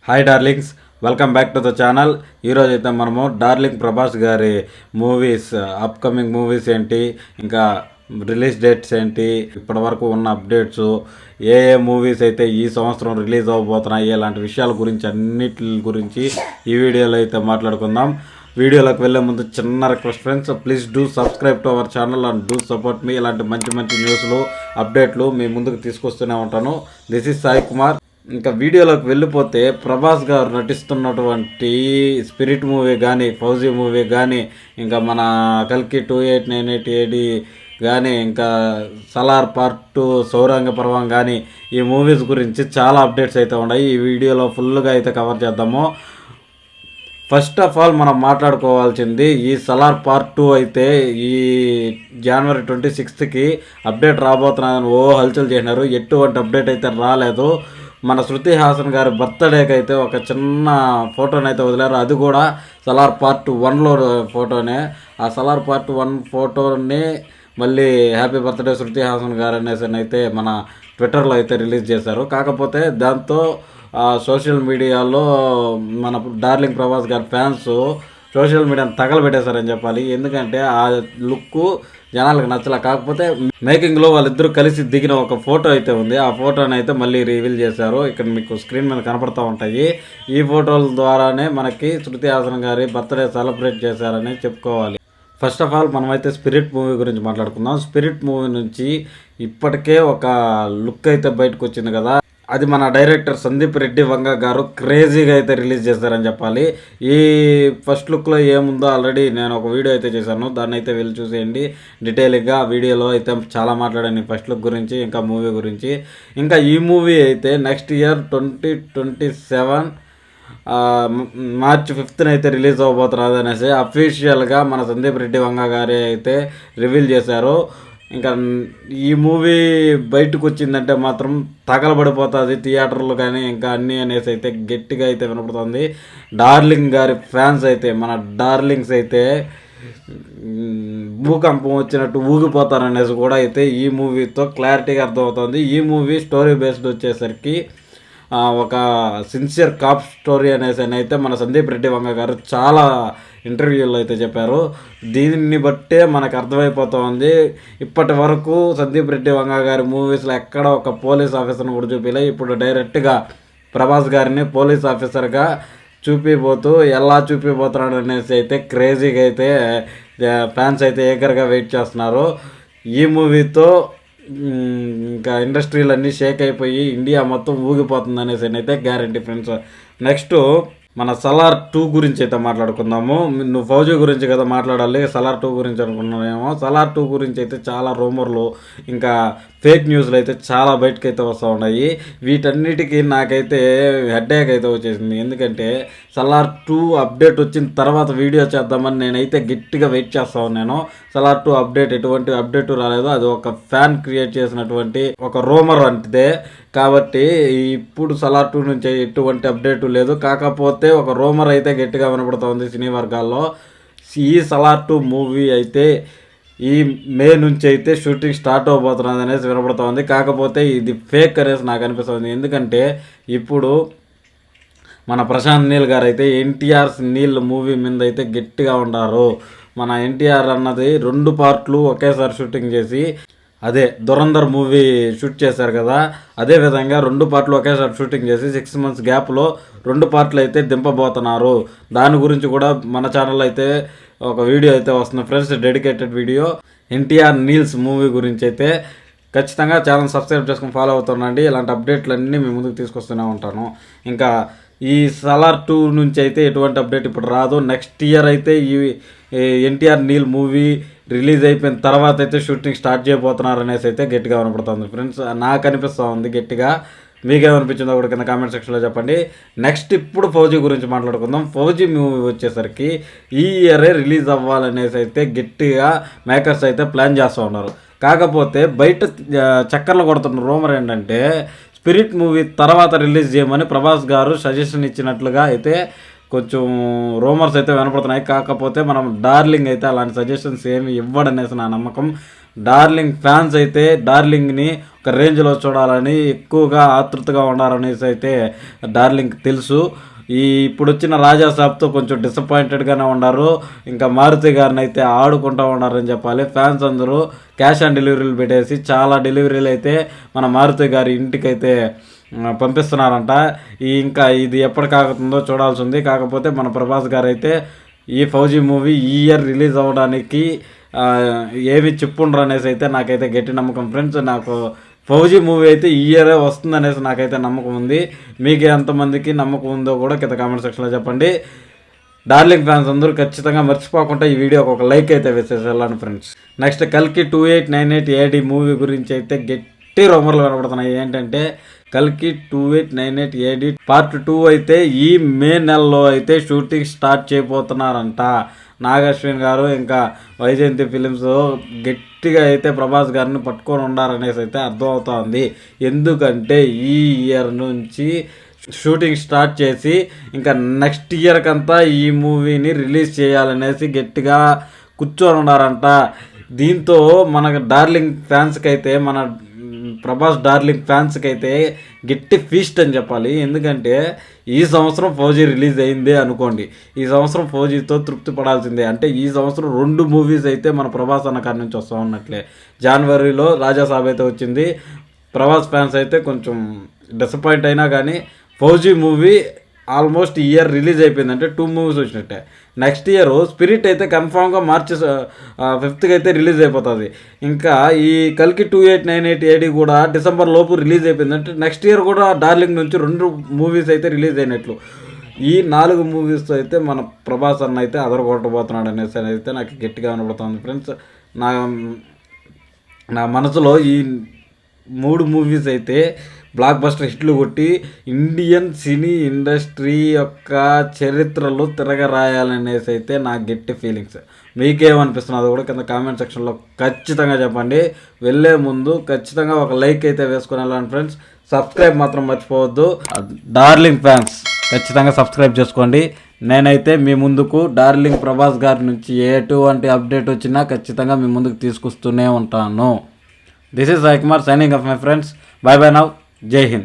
Hi darlings, welcome back to the channel. ఈరోజు అయితే మనము డార్లింగ్ ప్రభాస్ గారి మూవీస్, అప్కమింగ్ మూవీస్ ఏంటి, ఇంకా రిలీజ్ డేట్స్ ఏంటి, ఇప్పటి వరకు ఉన్న అప్డేట్స్, ఏ మూవీస్ అయితే ఈ సంవత్సరం రిలీజ్ అవ్వబోతున్నాయి, ఇలాంటి విషయాల గురించి అన్నిటి గురించి ఈ వీడియోలో అయితే మాట్లాడుకుందాం. వీడియోలోకి వెళ్ళే ముందు చిన్న request friends, please do subscribe to our channel and do support మీ. ఇలాంటి మంచి మంచి న్యూస్లు, అప్డేట్లు మీ ముందుకు తీసుకొస్తూనే ఉంటాను. This is Sai Kumar. ఇంకా వీడియోలోకి వెళ్ళిపోతే, ప్రభాస్ గారు నటిస్తున్నటువంటి స్పిరిట్ మూవీ కానీ, ఫౌజీ మూవీ కానీ, ఇంకా మన కల్కి 2898 AD కానీ, ఇంకా సలార్ పార్ట్ 2 సౌరంగ పర్వం కానీ, ఈ మూవీస్ గురించి చాలా అప్డేట్స్ అయితే ఉన్నాయి. ఈ వీడియోలో ఫుల్గా అయితే కవర్ చేద్దాము. ఫస్ట్ ఆఫ్ ఆల్ మనం మాట్లాడుకోవాల్సింది, ఈ సలార్ పార్ట్ 2 అయితే ఈ జనవరి 26కి అప్డేట్ రాబోతున్నాయని హల్చల్ చేసినారు. ఎటువంటి అప్డేట్ అయితే రాలేదు. మన శృతి హాసన్ గారి బర్త్డేకి అయితే ఒక చిన్న ఫోటోని అయితే వదిలారు. అది కూడా సలార్ పార్ట్ 1లో ఫోటోనే. ఆ సలార్ పార్ట్ 1 ఫోటోని మళ్ళీ హ్యాపీ బర్త్డే శృతి హాసన్ గారు అనేసి అయితే మన ట్విట్టర్లో అయితే రిలీజ్ చేశారు. కాకపోతే దాంతో సోషల్ మీడియాలో మన డార్లింగ్ ప్రభాస్ గారి ఫ్యాన్స్ సోషల్ మీడియాని తగలబెట్టేశారని చెప్పాలి. ఎందుకంటే ఆ లుక్ జనాలకు నచ్చలే. కాకపోతే మేకింగ్లో వాళ్ళిద్దరూ కలిసి దిగిన ఒక ఫోటో అయితే ఉంది. ఆ ఫోటోని అయితే మళ్ళీ రివీల్ చేశారు. ఇక్కడ మీకు స్క్రీన్ మీద కనపడుతూ ఉంటాయి. ఈ ఫోటోల ద్వారానే మనకి శృతి హాసన్ గారి బర్త్డే సెలబ్రేట్ చేశారని చెప్పుకోవాలి. ఫస్ట్ ఆఫ్ ఆల్ మనమైతే స్పిరిట్ మూవీ గురించి మాట్లాడుకుందాం. స్పిరిట్ మూవీ నుంచి ఇప్పటికే ఒక లుక్ అయితే బయటకు వచ్చింది కదా. అది మన డైరెక్టర్ సందీప్ రెడ్డి వంగ గారు క్రేజీగా అయితే రిలీజ్ చేస్తారని చెప్పాలి. ఈ ఫస్ట్ లుక్లో ఏముందో ఆల్రెడీ నేను ఒక వీడియో అయితే చేశాను. దాన్ని అయితే వెళ్ళి చూసేయండి డీటెయిల్గా. ఆ వీడియోలో అయితే చాలా మాట్లాడాను ఫస్ట్ లుక్ గురించి, ఇంకా మూవీ గురించి. ఇంకా ఈ మూవీ అయితే నెక్స్ట్ ఇయర్ 2027 మార్చి 5th అయితే రిలీజ్ అవ్వబోతున్నది అనేసి అఫీషియల్గా మన సందీప్ రెడ్డి వంగ గారే అయితే రివీల్ చేశారు. ఇంకా ఈ మూవీ బయటకు వచ్చిందంటే మాత్రం తగలబడిపోతుంది థియేటర్లు కానీ, ఇంకా అన్నీ అనేసి అయితే గట్టిగా అయితే వినపడుతుంది. డార్లింగ్ గారి ఫ్యాన్స్ అయితే, మన డార్లింగ్స్ అయితే భూకంపం వచ్చినట్టు ఊగిపోతారనేసి కూడా అయితే ఈ మూవీతో క్లారిటీగా అర్థమవుతుంది. ఈ మూవీ స్టోరీ బేస్డ్ వచ్చేసరికి ఒక సిన్సియర్ కాప్ స్టోరీ అనేసి అయితే మన సందీప్ రెడ్డి వంగ గారు చాలా ఇంటర్వ్యూలో అయితే చెప్పారు. దీన్ని బట్టే మనకు అర్థమైపోతుంది. ఇప్పటి వరకు సందీప్ రెడ్డి వంగ గారి మూవీస్లో ఎక్కడ ఒక పోలీస్ ఆఫీసర్ని కూడా చూపిలే. ఇప్పుడు డైరెక్ట్గా ప్రభాస్ గారిని పోలీస్ ఆఫీసర్గా చూపిపోతూ ఎలా చూపిపోతున్నాడు అనేసి అయితే క్రేజీగా అయితే ఫ్యాన్స్ అయితే ఏకర్గా వెయిట్ చేస్తున్నారు. ఈ మూవీతో ఇంకా ఇండస్ట్రీలన్నీ షేక్ అయిపోయి ఇండియా మొత్తం ఊగిపోతుంది అనేసి అయితే గ్యారంటీ ఫ్రెండ్స్. నెక్స్ట్ మన సలార్ 2 గురించి అయితే మాట్లాడుకుందాము. నువ్వు ఫౌజీ గురించి కదా మాట్లాడాలి, సలార్ 2 గురించి అనుకున్నామేమో. సలార్ 2 గురించి అయితే చాలా రూమర్లు, ఇంకా ఫేక్ న్యూస్లు అయితే చాలా బయటకు అయితే వస్తూ ఉన్నాయి. వీటన్నిటికీ నాకైతే హెడ్ఏక్ అయితే వచ్చేసింది. ఎందుకంటే సలార్ 2 అప్డేట్ వచ్చిన తర్వాత వీడియో చేద్దామని నేనైతే గట్టిగా వెయిట్ చేస్తా ఉన్నాను. సలార్ 2 అప్డేట్ ఎటువంటి అప్డేట్ రాలేదు. అది ఒక ఫ్యాన్ క్రియేట్ చేసినటువంటి ఒక రూమర్ అంతే. కాబట్టి ఇప్పుడు సలార్ 2 నుంచి ఎటువంటి అప్డేట్ లేదు. కాకపోతే ఒక రూమర్ అయితే గట్టిగా వినపడుతుంది సినీ వర్గాల్లో. ఈ సలార్ 2 మూవీ అయితే ఈ మే నుంచి అయితే షూటింగ్ స్టార్ట్ అవబోతున్నది అనేసి వినపడుతుంది. కాకపోతే ఇది ఫేక్ అనేసి నాకు అనిపిస్తుంది. ఎందుకంటే ఇప్పుడు మన ప్రశాంత్ నీల్ గారు అయితే ఎన్టీఆర్ నీల్ మూవీ మీద అయితే గట్టిగా ఉన్నారు. మన ఎన్టీఆర్ అన్నది 2 పార్ట్లు ఒకేసారి షూటింగ్ చేసి, అదే దురంధర్ మూవీ షూట్ చేశారు కదా, అదే విధంగా 2 పార్ట్లు ఒకేసారి షూటింగ్ చేసి 6 months గ్యాప్లో 2 పార్ట్లు అయితే దింపబోతున్నారు. దాని గురించి కూడా మన ఛానల్లో అయితే ఒక వీడియో అయితే వస్తుంది friends, dedicated video NTR Neel's movie గురించి అయితే. ఖచ్చితంగా ఛానల్ సబ్స్క్రైబ్ చేసుకుని ఫాలో అవుతానండి. ఇలాంటి అప్డేట్లన్నీ మీ ముందుకు తీసుకొస్తూనే ఉంటాను. ఇంకా ఈ సలార్ 2 నుంచి అయితే ఎటువంటి అప్డేట్ ఇప్పుడు రాదు. నెక్స్ట్ ఇయర్ అయితే ఈ ఎన్టీఆర్ నీల్ మూవీ రిలీజ్ అయిపోయిన తర్వాత అయితే షూటింగ్ స్టార్ట్ చేయబోతున్నారు అనేసి అయితే గట్టిగా వినపడుతుంది ఫ్రెండ్స్. నాకు అనిపిస్తూ ఉంది గట్టిగా. మీకేమనిపించిందో కూడా కింద కామెంట్ సెక్షన్లో చెప్పండి. నెక్స్ట్ ఇప్పుడు ఫౌజీ గురించి మాట్లాడుకుందాం. ఫౌజీ మూవీ వచ్చేసరికి ఈ ఇయరే రిలీజ్ అవ్వాలనేసి అయితే గట్టిగా మేకర్స్ అయితే ప్లాన్ చేస్తూ ఉన్నారు. కాకపోతే బయట చక్కర్లు కొడుతున్న రూమర్ ఏంటంటే స్పిరిట్ మూవీ తర్వాత రిలీజ్ చేయమని ప్రభాస్ గారు సజెషన్ ఇచ్చినట్లుగా అయితే కొంచెం రూమర్స్ అయితే వినపడుతున్నాయి. కాకపోతే మనం డార్లింగ్ అయితే అలాంటి సజెషన్స్ ఏమి ఇవ్వడనేసి నా నమ్మకం. డార్లింగ్ ఫ్యాన్స్ అయితే డార్లింగ్ని ఒక రేంజ్లో చూడాలని ఎక్కువగా ఆతృతగా ఉన్నారనేసి అయితే డార్లింగ్ తెలుసు. ఇప్పుడు వచ్చిన రాజాసాబ్తో కొంచెం డిసప్పాయింటెడ్గానే ఉన్నారు. ఇంకా మారుతి గారిని అయితే ఆడుకుంటూ ఉన్నారని చెప్పాలి. ఫ్యాన్స్ అందరూ క్యాష్ ఆన్ డెలివరీలు పెట్టేసి చాలా డెలివరీలు అయితే మన మారుతి గారి ఇంటికైతే పంపిస్తున్నారంట. ఇంకా ఇది ఎప్పటికాగుతుందో చూడాల్సి ఉంది. కాకపోతే మన ప్రభాస్ గారు అయితే ఈ ఫౌజీ మూవీ ఈ ఇయర్ రిలీజ్ అవ్వడానికి ఏమి చెప్పుండ్రు అనేసి అయితే నాకైతే గట్టి నమ్మకం ఫ్రెండ్స్. నాకు ఫౌజీ మూవీ అయితే ఈ ఇయరే వస్తుందనేసి నాకైతే నమ్మకం ఉంది. మీకు ఎంతమందికి నమ్మకం ఉందో కూడా కింద కామెంట్ సెక్షన్లో చెప్పండి. డార్లింగ్ ఫ్యాన్స్ అందరూ ఖచ్చితంగా మర్చిపోకుండా ఈ వీడియోకి ఒక లైక్ అయితే వేసేసి వెళ్ళండి ఫ్రెండ్స్. నెక్స్ట్ కల్కి 2898 AD మూవీ గురించి అయితే గట్టి రూమర్లు కనబడుతున్నాయి. ఏంటంటే కల్కి 2898 AD పార్ట్ 2 అయితే ఈ మే నెలలో అయితే షూటింగ్ స్టార్ట్ చేయబోతున్నారంట. నాగశ్విన్ గారు ఇంకా వైజయంతి ఫిలిమ్స్ గట్టిగా అయితే ప్రభాస్ గారిని పట్టుకొని ఉండారనేసి అయితే అర్థమవుతోంది. ఎందుకంటే ఈ ఇయర్ నుంచి షూటింగ్ స్టార్ట్ చేసి ఇంకా నెక్స్ట్ ఇయర్కంతా ఈ మూవీని రిలీజ్ చేయాలనేసి గట్టిగా కూర్చొని ఉన్నారంట. దీంతో మన డార్లింగ్ ఫ్యాన్స్కి అయితే మన ప్రభాస్ డార్లింగ్ ఫ్యాన్స్కి అయితే గట్టి ఫీస్ట్ అని చెప్పాలి. ఎందుకంటే ఈ సంవత్సరం ఫౌజీ రిలీజ్ అయిందే అనుకోండి, ఈ సంవత్సరం ఫౌజీతో తృప్తి పడాల్సిందే. అంటే ఈ సంవత్సరం 2 మూవీస్ అయితే మన ప్రభాస్ అన్న కాడి నుంచి వస్తూ ఉన్నట్లే. జనవరిలో రాజాసాబ్ అయితే వచ్చింది. ప్రభాస్ ఫ్యాన్స్ అయితే కొంచెం డిసప్పాయింట్ అయినా కానీ fauji movie almost year release అయిపోయింది. అంటే 2 మూవీస్ వచ్చినట్టే. నెక్స్ట్ ఇయర్ స్పిరిట్ అయితే కన్ఫామ్గా మార్చి 5th అయితే రిలీజ్ అయిపోతుంది. ఇంకా ఈ కల్కి 2898 AD కూడా డిసెంబర్ లోపు రిలీజ్ అయిపోయింది. అంటే నెక్స్ట్ ఇయర్ కూడా డార్లింగ్ నుంచి 2 మూవీస్ అయితే రిలీజ్ అయినట్లు. ఈ 4 మూవీస్తో అయితే మన ప్రభాస్ అన్న అయితే అదరగొట్టబోతున్నాడు అనేసి అయితే నాకు గట్టిగా కనబడుతుంది ఫ్రెండ్స్. నా మనసులో ఈ 3 మూవీస్ అయితే బ్లాక్ బస్టర్ హిట్లు కొట్టి ఇండియన్ సినీ ఇండస్ట్రీ యొక్క చరిత్రలో తిరగరాయాలనేసి అయితే నా గట్టి ఫీలింగ్స్. మీకేమనిపిస్తున్నదో కూడా కింద కామెంట్ సెక్షన్లో ఖచ్చితంగా చెప్పండి. వెళ్ళే ముందు ఖచ్చితంగా ఒక లైక్ అయితే వేసుకొని వెళ్ళండి ఫ్రెండ్స్. సబ్స్క్రైబ్ మాత్రం మర్చిపోవద్దు. డార్లింగ్ ఫ్యాన్స్ ఖచ్చితంగా సబ్స్క్రైబ్ చేసుకోండి. నేనైతే మీ ముందుకు డార్లింగ్ ప్రభాస్ గారి నుంచి ఎటువంటి అప్డేట్ వచ్చినా ఖచ్చితంగా మీ ముందుకు తీసుకొస్తూనే ఉంటాను. This is Sai Kumar signing off my friends. By by now. జై హింద్.